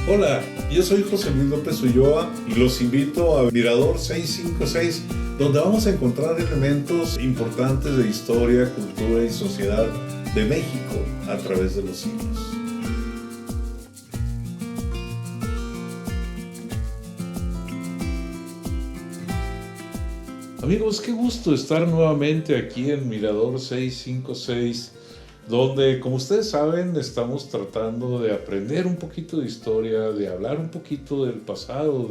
Hola, yo soy José Luis López Ulloa y los invito a Mirador 656, donde vamos a encontrar elementos importantes de historia, cultura y sociedad de México a través de los siglos. Amigos, qué gusto estar nuevamente aquí en Mirador 656, donde, como ustedes saben, estamos tratando de aprender un poquito de historia, de hablar un poquito del pasado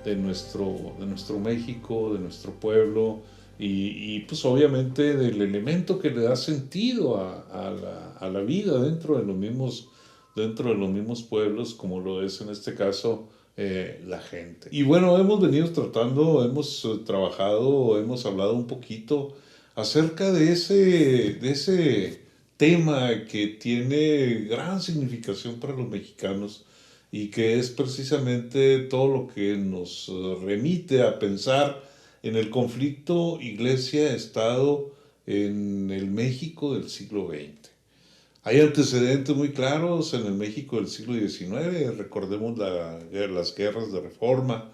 de nuestro México, de nuestro pueblo, pues obviamente del elemento que le da sentido a la vida dentro de los mismos pueblos, como lo es en este caso la gente. Y bueno, hemos venido tratando, hemos trabajado, hemos hablado un poquito acerca de ese tema que tiene gran significación para los mexicanos y que es precisamente todo lo que nos remite a pensar en el conflicto Iglesia-Estado en el México del siglo XX. Hay antecedentes muy claros en el México del siglo XIX, recordemos las guerras de reforma,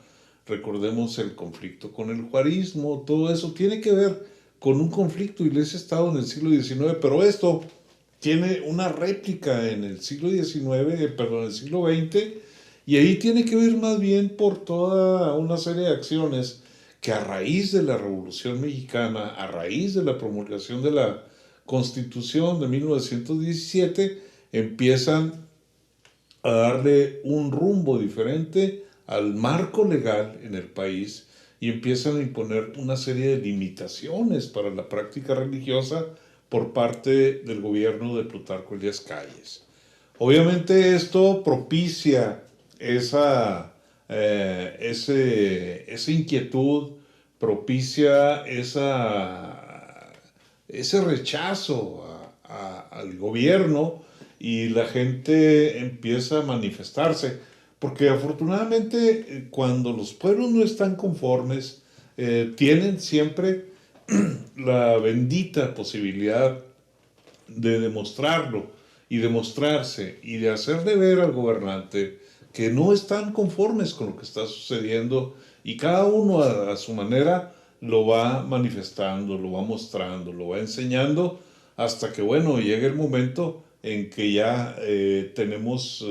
recordemos el conflicto con el juarismo, todo eso tiene que ver con un conflicto Iglesia-Estado en el siglo XIX, pero esto tiene una réplica en el siglo XIX, perdón, en el siglo XX, y ahí tiene que ver más bien por toda una serie de acciones que a raíz de la Revolución Mexicana, a raíz de la promulgación de la Constitución de 1917, empiezan a darle un rumbo diferente al marco legal en el país y empiezan a imponer una serie de limitaciones para la práctica religiosa por parte del gobierno de Plutarco Elías Calles. Obviamente esto propicia esa inquietud, propicia ese rechazo al gobierno y la gente empieza a manifestarse. Porque afortunadamente cuando los pueblos no están conformes, tienen siempre la bendita posibilidad de demostrarlo y demostrarse y de hacerle ver al gobernante que no están conformes con lo que está sucediendo y cada uno a su manera lo va manifestando, lo va mostrando, lo va enseñando hasta que, bueno, llegue el momento en que ya tenemos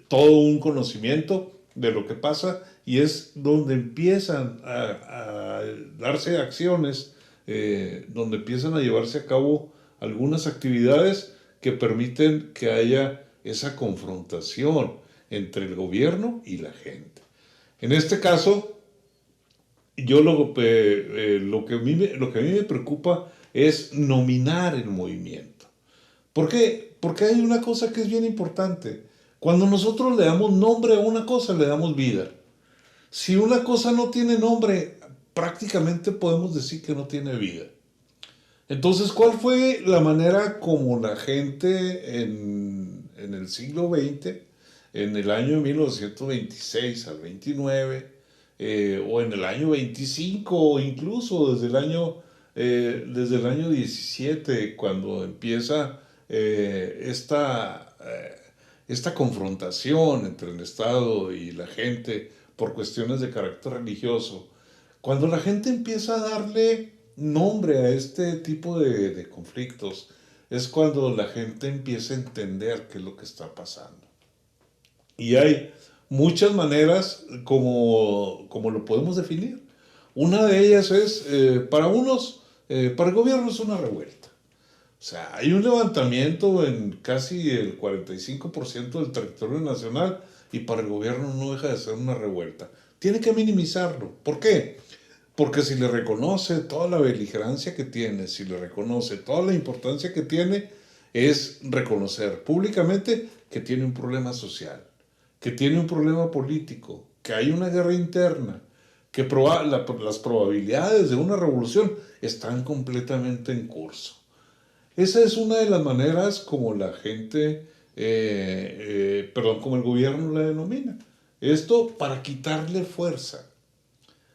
todo un conocimiento de lo que pasa y es donde empiezan a darse acciones, donde empiezan a llevarse a cabo algunas actividades que permiten que haya esa confrontación entre el gobierno y la gente. En este caso, yo lo que a mí me preocupa es nominar el movimiento. ¿Por qué? Porque hay una cosa que es bien importante. Cuando nosotros le damos nombre a una cosa, le damos vida. Si una cosa no tiene nombre, prácticamente podemos decir que no tiene vida. Entonces, ¿cuál fue la manera como la gente en el siglo XX, en el año 1926 al 29, o en el año 25, o incluso desde el año 17, cuando empieza esta confrontación entre el Estado y la gente por cuestiones de carácter religioso, cuando la gente empieza a darle nombre a este tipo de conflictos, es cuando la gente empieza a entender qué es lo que está pasando. Y hay muchas maneras como lo podemos definir. Una de ellas es, para unos, para el gobierno es una revuelta. O sea, hay un levantamiento en casi el 45% del territorio nacional y para el gobierno no deja de ser una revuelta. Tiene que minimizarlo. ¿Por qué? Porque si le reconoce toda la beligerancia que tiene, si le reconoce toda la importancia que tiene, es reconocer públicamente que tiene un problema social, que tiene un problema político, que hay una guerra interna, que las probabilidades de una revolución están completamente en curso. Esa es una de las maneras como la gente, como el gobierno la denomina. Esto para quitarle fuerza.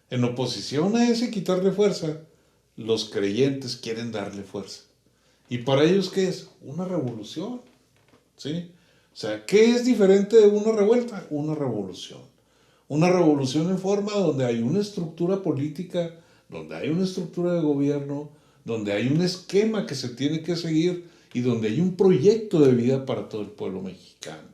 En oposición a ese quitarle fuerza, los creyentes quieren darle fuerza. ¿Y para ellos qué es? Una revolución, ¿sí? O sea, ¿qué es diferente de una revuelta? Una revolución. Una revolución en forma donde hay una estructura política, donde hay una estructura de gobierno, donde hay un esquema que se tiene que seguir y donde hay un proyecto de vida para todo el pueblo mexicano.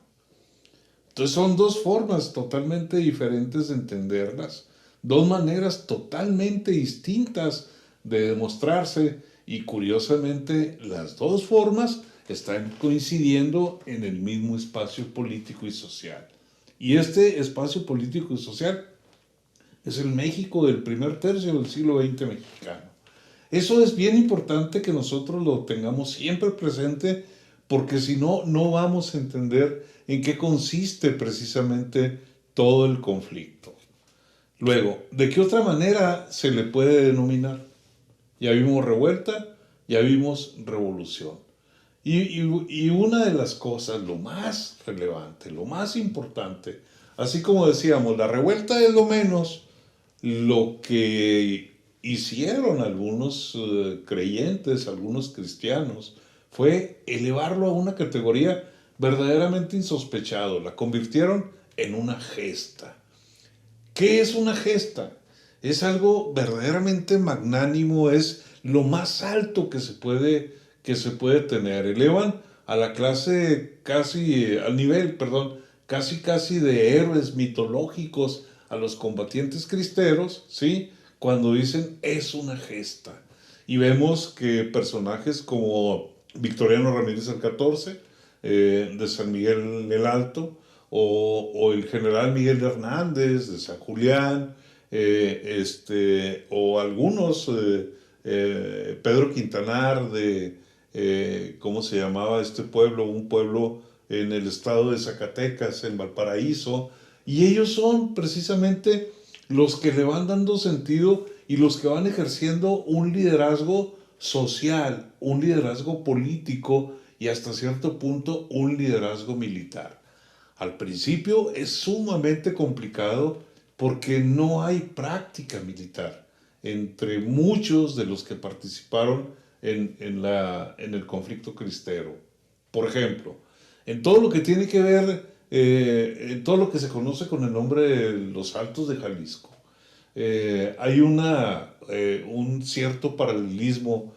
Entonces son dos formas totalmente diferentes de entenderlas, dos maneras totalmente distintas de demostrarse y curiosamente las dos formas están coincidiendo en el mismo espacio político y social. Y este espacio político y social es el México del primer tercio del siglo XX mexicano. Eso es bien importante que nosotros lo tengamos siempre presente porque si no, no vamos a entender en qué consiste precisamente todo el conflicto. Luego, ¿de qué otra manera se le puede denominar? Ya vimos revuelta, ya vimos revolución. Y una de las cosas, lo más relevante, lo más importante, así como decíamos, la revuelta es lo menos, lo que hicieron algunos creyentes, algunos cristianos, fue elevarlo a una categoría verdaderamente insospechado. La convirtieron en una gesta. ¿Qué es una gesta? Es algo verdaderamente magnánimo, es lo más alto que se puede tener. Elevan a la clase casi, al nivel, perdón, casi de héroes mitológicos a los combatientes cristeros, ¿sí? Cuando dicen es una gesta. Y vemos que personajes como Victoriano Ramírez el XIV, de San Miguel el Alto, o el general Miguel Hernández de San Julián, o algunos, Pedro Quintanar de, ¿cómo se llamaba este pueblo? Un pueblo en el estado de Zacatecas, en Valparaíso, y ellos son precisamente los que le van dando sentido y los que van ejerciendo un liderazgo social, un liderazgo político y hasta cierto punto un liderazgo militar. Al principio es sumamente complicado porque no hay práctica militar entre muchos de los que participaron en el conflicto cristero. Por ejemplo, en todo lo que tiene que ver, en todo lo que se conoce con el nombre de los Altos de Jalisco, hay un cierto paralelismo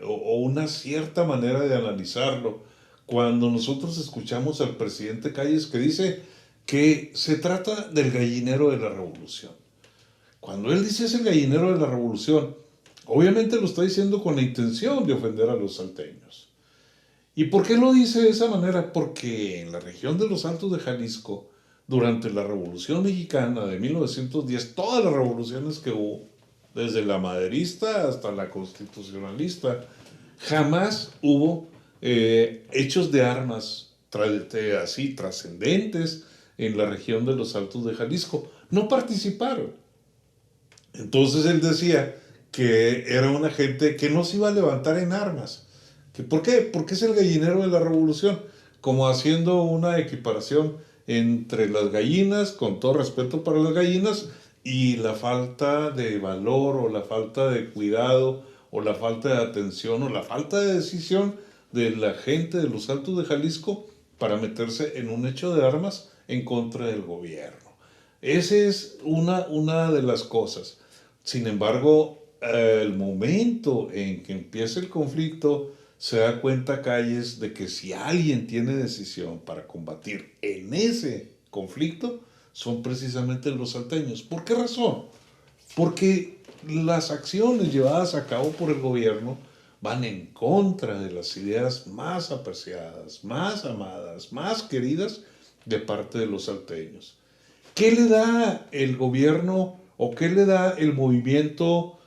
o una cierta manera de analizarlo cuando nosotros escuchamos al presidente Calles que dice que se trata del gallinero de la revolución. Cuando él dice es el gallinero de la revolución, obviamente lo está diciendo con la intención de ofender a los salteños. ¿Y por qué lo dice de esa manera? Porque en la región de los Altos de Jalisco, durante la Revolución Mexicana de 1910, todas las revoluciones que hubo, desde la maderista hasta la constitucionalista, jamás hubo hechos de armas así trascendentes en la región de los Altos de Jalisco. No participaron. Entonces él decía que era una gente que no se iba a levantar en armas. ¿Por qué? Porque es el gallinero de la revolución, como haciendo una equiparación entre las gallinas, con todo respeto para las gallinas, y la falta de valor o la falta de cuidado o la falta de atención o la falta de decisión de la gente de los Altos de Jalisco para meterse en un hecho de armas en contra del gobierno. Esa es una de las cosas. Sin embargo, el momento en que empieza el conflicto, se da cuenta Calles de que si alguien tiene decisión para combatir en ese conflicto, son precisamente los salteños. ¿Por qué razón? Porque las acciones llevadas a cabo por el gobierno van en contra de las ideas más apreciadas, más amadas, más queridas de parte de los salteños. ¿Qué le da el gobierno o qué le da el movimiento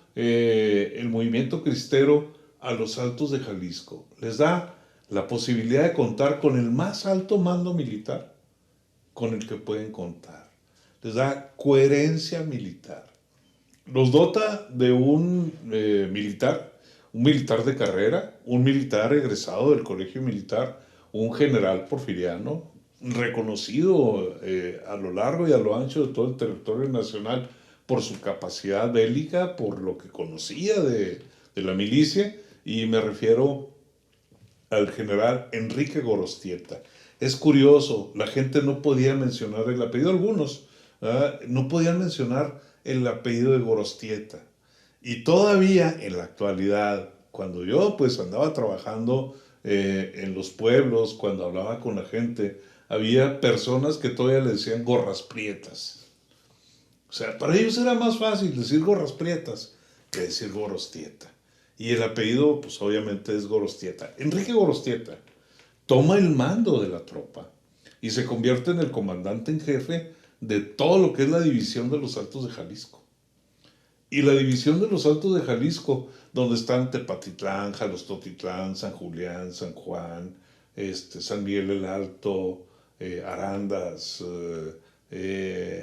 cristero a los Altos de Jalisco? Les da la posibilidad de contar con el más alto mando militar con el que pueden contar. Les da coherencia militar. Los dota de un militar de carrera, un militar egresado del colegio militar, un general porfiriano, reconocido a lo largo y a lo ancho de todo el territorio nacional por su capacidad bélica, por lo que conocía de la milicia, y me refiero al general Enrique Gorostieta. Es curioso, la gente no podía mencionar el apellido, algunos no podían mencionar el apellido de Gorostieta. Y todavía en la actualidad, cuando yo pues andaba trabajando en los pueblos, cuando hablaba con la gente, había personas que todavía le decían gorras prietas. O sea, para ellos era más fácil decir gorras prietas que decir Gorostieta. Y el apellido, pues obviamente es Gorostieta. Enrique Gorostieta toma el mando de la tropa y se convierte en el comandante en jefe de todo lo que es la división de los Altos de Jalisco. Y la división de los Altos de Jalisco, donde están Tepatitlán, Jalostotitlán, San Julián, San Juan, San Miguel el Alto, Arandas,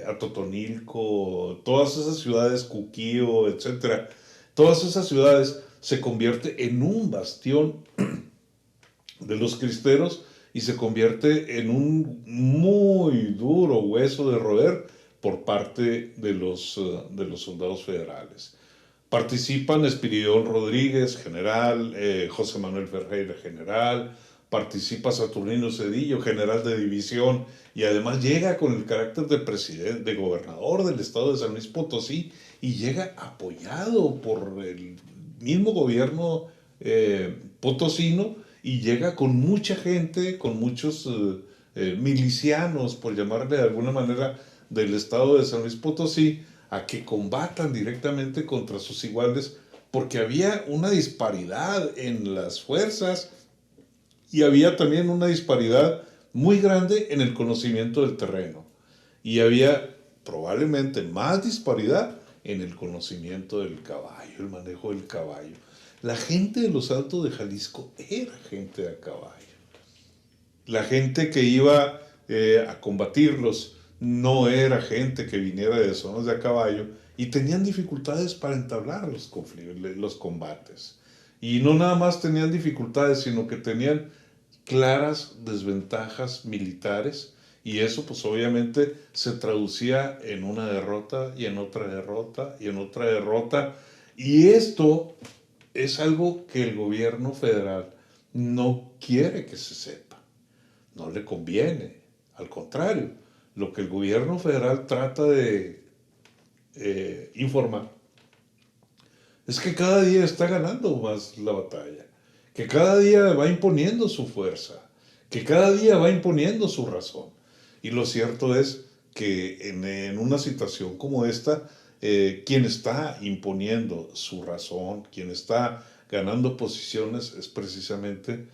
Atotonilco, todas esas ciudades, Cuquío, etcétera, todas esas ciudades se convierte en un bastión de los cristeros y se convierte en un muy duro hueso de roer por parte de los soldados federales. Participan Espiridón Rodríguez, general, José Manuel Ferreira, general, participa Saturnino Cedillo, general de división, y además llega con el carácter de presidente, de gobernador del estado de San Luis Potosí, y llega apoyado por el mismo gobierno potosino, y llega con mucha gente, con muchos milicianos, por llamarle de alguna manera, del estado de San Luis Potosí, a que combatan directamente contra sus iguales, porque había una disparidad en las fuerzas y había también una disparidad muy grande en el conocimiento del terreno. Y había probablemente más disparidad en el conocimiento del caballo, el manejo del caballo. La gente de los Altos de Jalisco era gente de caballo. La gente que iba a combatirlos no era gente que viniera de zonas de a caballo y tenían dificultades para entablar los combates. Y no nada más tenían dificultades, sino que tenían claras desventajas militares, y eso pues obviamente se traducía en una derrota y en otra derrota y en otra derrota. Y esto es algo que el gobierno federal no quiere que se sepa, no le conviene. Al contrario, lo que el gobierno federal trata de informar es que cada día está ganando más la batalla, que cada día va imponiendo su fuerza, que cada día va imponiendo su razón. Y lo cierto es que en una situación como esta, quien está imponiendo su razón, quien está ganando posiciones es precisamente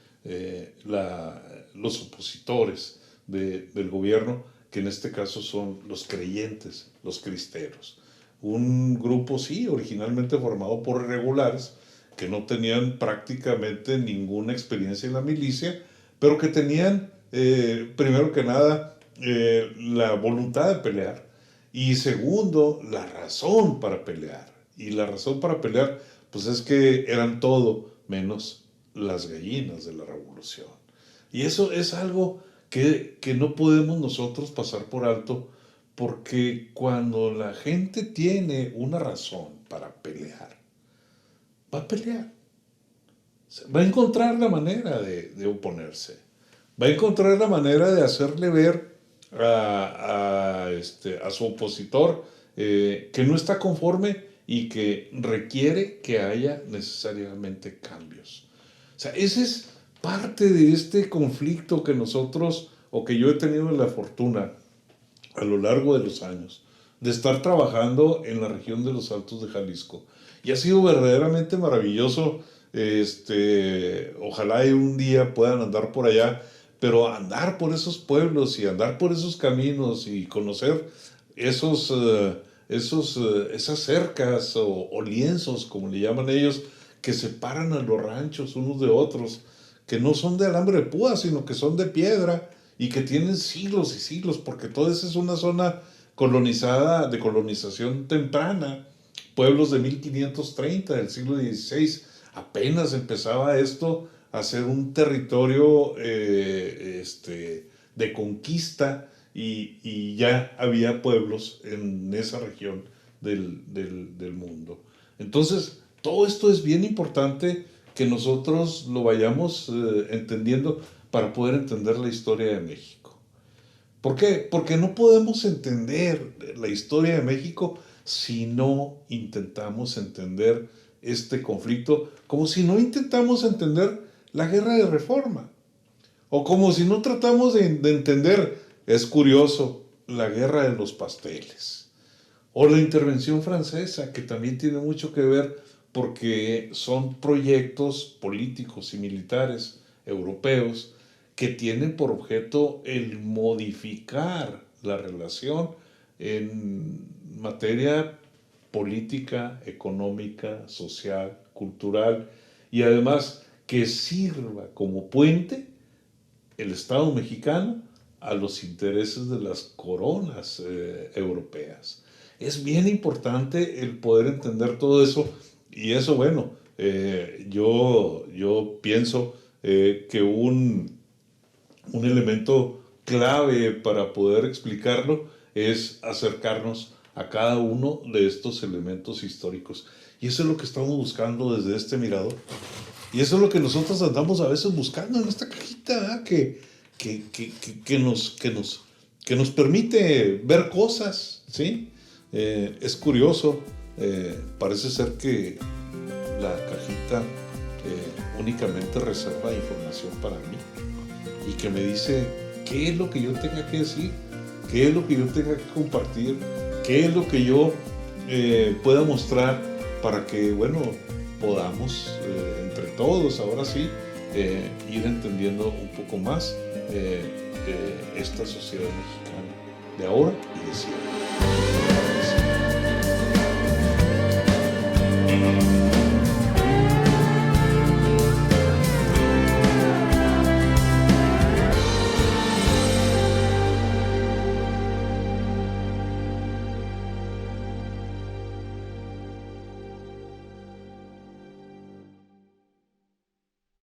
los opositores del gobierno, que en este caso son los creyentes, los cristeros. Un grupo, sí, originalmente formado por irregulares, que no tenían prácticamente ninguna experiencia en la milicia, pero que tenían, primero que nada, la voluntad de pelear, y segundo, la razón para pelear. Y la razón para pelear, pues es que eran todo menos las gallinas de la revolución. Y eso es algo que no podemos nosotros pasar por alto, porque cuando la gente tiene una razón para pelear, va a pelear. Va a encontrar la manera de oponerse. Va a encontrar la manera de hacerle ver a su opositor que no está conforme y que requiere que haya necesariamente cambios. O sea, ese es parte de este conflicto que nosotros, o que yo he tenido la fortuna a lo largo de los años de estar trabajando en la región de los Altos de Jalisco. Y ha sido verdaderamente maravilloso. Ojalá y un día puedan andar por allá, pero andar por esos pueblos y andar por esos caminos y conocer esas cercas o lienzos, como le llaman ellos, que separan a los ranchos unos de otros, que no son de alambre de púa, sino que son de piedra y que tienen siglos y siglos, porque toda esa es una zona colonizada, de colonización temprana, pueblos de 1530, del siglo XVI. Apenas empezaba esto a ser un territorio de conquista, y ya había pueblos en esa región del mundo. Entonces, todo esto es bien importante que nosotros lo vayamos entendiendo para poder entender la historia de México. ¿Por qué? Porque no podemos entender la historia de México si no intentamos entender este conflicto, como si no intentamos entender la guerra de reforma, o como si no tratamos de entender, es curioso, la guerra de los pasteles, o la intervención francesa, que también tiene mucho que ver porque son proyectos políticos y militares europeos que tienen por objeto el modificar la relación en materia política, económica, social, cultural, y además que sirva como puente el Estado mexicano a los intereses de las coronas europeas. Es bien importante el poder entender todo eso, y eso, bueno, yo pienso que un elemento clave para poder explicarlo es acercarnos a cada uno de estos elementos históricos. Y eso es lo que estamos buscando desde este mirador. Y eso es lo que nosotros andamos a veces buscando en esta cajita, ¿eh? Que nos permite ver cosas, ¿sí? Es curioso, parece ser que la cajita únicamente reserva información para mí y que me dice qué es lo que yo tenga que decir, qué es lo que yo tenga que compartir, qué es lo que yo pueda mostrar para que, bueno, podamos entre todos, ahora sí, ir entendiendo un poco más esta sociedad mexicana de ahora y de siempre.